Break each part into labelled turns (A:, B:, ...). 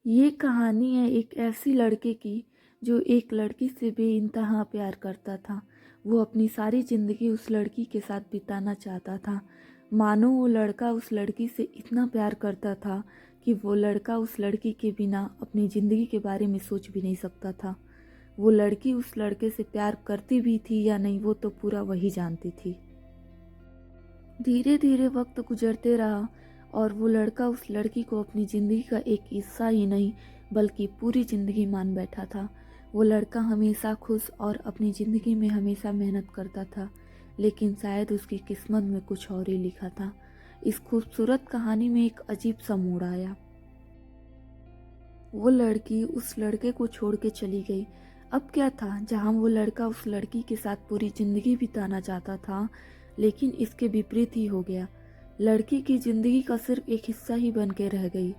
A: ये कहानी है एक ऐसी लड़के की जो एक लड़की से बेइंतहा प्यार करता था। वो अपनी सारी ज़िंदगी उस लड़की के साथ बिताना चाहता था। मानो वो लड़का उस लड़की से इतना प्यार करता था कि वो लड़का उस लड़की के बिना अपनी ज़िंदगी के बारे में सोच भी नहीं सकता था। वो लड़की उस लड़के से प्यार करती भी थी या नहीं वो तो पूरा वही जानती थी। धीरे धीरे वक्त गुजरते रहा और वो लड़का उस लड़की को अपनी ज़िंदगी का एक हिस्सा ही नहीं बल्कि पूरी ज़िंदगी मान बैठा था। वो लड़का हमेशा खुश और अपनी ज़िंदगी में हमेशा मेहनत करता था, लेकिन शायद उसकी किस्मत में कुछ और ही लिखा था। इस खूबसूरत कहानी में एक अजीब सा मोड़ आया। वो लड़की उस लड़के को छोड़ के चली गई। अब क्या था, जहाँ वो लड़का उस लड़की के साथ पूरी ज़िंदगी बिताना चाहता था, लेकिन इसके विपरीत ही हो गया। लड़की की ज़िंदगी का सिर्फ एक हिस्सा ही बन के रह गई।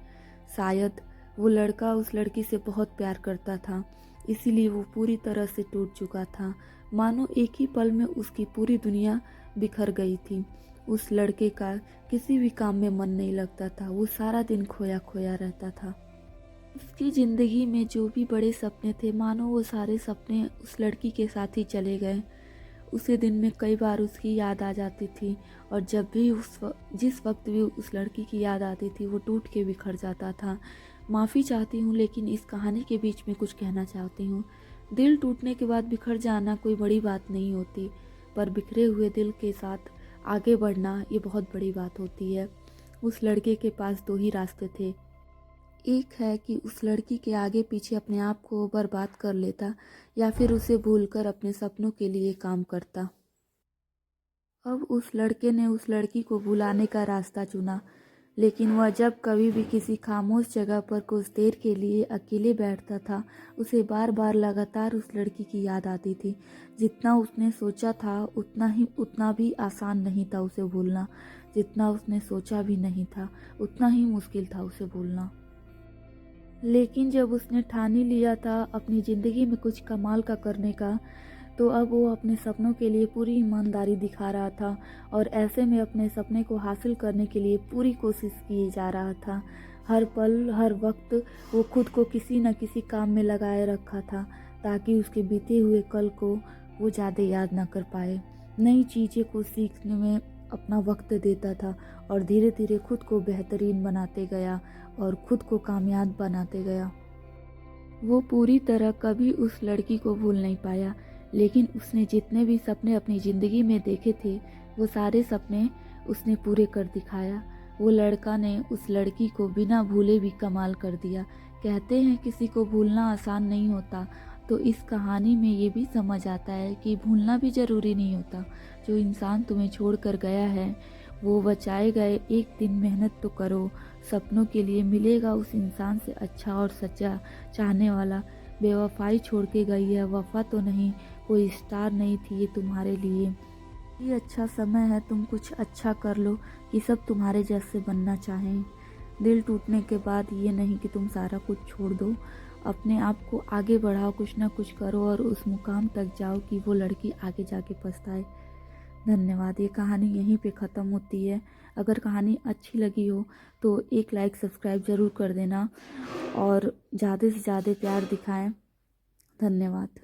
A: शायद वो लड़का उस लड़की से बहुत प्यार करता था, इसीलिए वो पूरी तरह से टूट चुका था। मानो एक ही पल में उसकी पूरी दुनिया बिखर गई थी। उस लड़के का किसी भी काम में मन नहीं लगता था, वो सारा दिन खोया खोया रहता था। उसकी ज़िंदगी में जो भी बड़े सपने थे, मानो वो सारे सपने उस लड़की के साथ ही चले गए। उसे दिन में कई बार उसकी याद आ जाती थी और जब भी जिस वक्त भी उस लड़की की याद आती थी वो टूट के बिखर जाता था। माफ़ी चाहती हूँ, लेकिन इस कहानी के बीच में कुछ कहना चाहती हूँ। दिल टूटने के बाद बिखर जाना कोई बड़ी बात नहीं होती, पर बिखरे हुए दिल के साथ आगे बढ़ना ये बहुत बड़ी बात होती है। उस लड़के के पास दो ही रास्ते थे। एक है कि उस लड़की के आगे पीछे अपने आप को बर्बाद कर लेता या फिर उसे भूलकर अपने सपनों के लिए काम करता। अब उस लड़के ने उस लड़की को भुलाने का रास्ता चुना, लेकिन वह जब कभी भी किसी खामोश जगह पर कुछ देर के लिए अकेले बैठता था, उसे बार बार लगातार उस लड़की की याद आती थी। जितना उसने सोचा था उतना भी आसान नहीं था उसे भूलना। जितना उसने सोचा भी नहीं था उतना ही मुश्किल था उसे भूलना। लेकिन जब उसने ठान ही लिया था अपनी ज़िंदगी में कुछ कमाल का करने का, तो अब वो अपने सपनों के लिए पूरी ईमानदारी दिखा रहा था और ऐसे में अपने सपने को हासिल करने के लिए पूरी कोशिश किए जा रहा था। हर पल हर वक्त वो खुद को किसी न किसी काम में लगाए रखा था ताकि उसके बीते हुए कल को वो ज़्यादा याद ना कर पाए। नई चीज़ें को सीखने में अपना वक्त देता था और धीरे धीरे खुद को बेहतरीन बनाते गया और खुद को कामयाब बनाते गया। वो पूरी तरह कभी उस लड़की को भूल नहीं पाया, लेकिन उसने जितने भी सपने अपनी ज़िंदगी में देखे थे वो सारे सपने उसने पूरे कर दिखाया। वो लड़का ने उस लड़की को बिना भूले भी कमाल कर दिया। कहते हैं किसी को भूलना आसान नहीं होता, तो इस कहानी में ये भी समझ आता है कि भूलना भी ज़रूरी नहीं होता। जो इंसान तुम्हें छोड़ कर गया है वो बचाए गए एक दिन मेहनत तो करो, सपनों के लिए मिलेगा उस इंसान से अच्छा और सच्चा चाहने वाला। बेवफाई छोड़ के गई है, वफा तो नहीं, कोई स्टार नहीं थी ये तुम्हारे लिए। ये अच्छा समय है, तुम कुछ अच्छा कर लो कि सब तुम्हारे जैसे बनना चाहें। दिल टूटने के बाद ये नहीं कि तुम सारा कुछ छोड़ दो, अपने आप को आगे बढ़ाओ, कुछ ना कुछ करो और उस मुकाम तक जाओ कि वो लड़की आगे जाके पछताए। धन्यवाद। ये कहानी यहीं पे ख़त्म होती है। अगर कहानी अच्छी लगी हो तो एक लाइक सब्सक्राइब ज़रूर कर देना और ज़्यादा से ज़्यादा प्यार दिखाएं। धन्यवाद।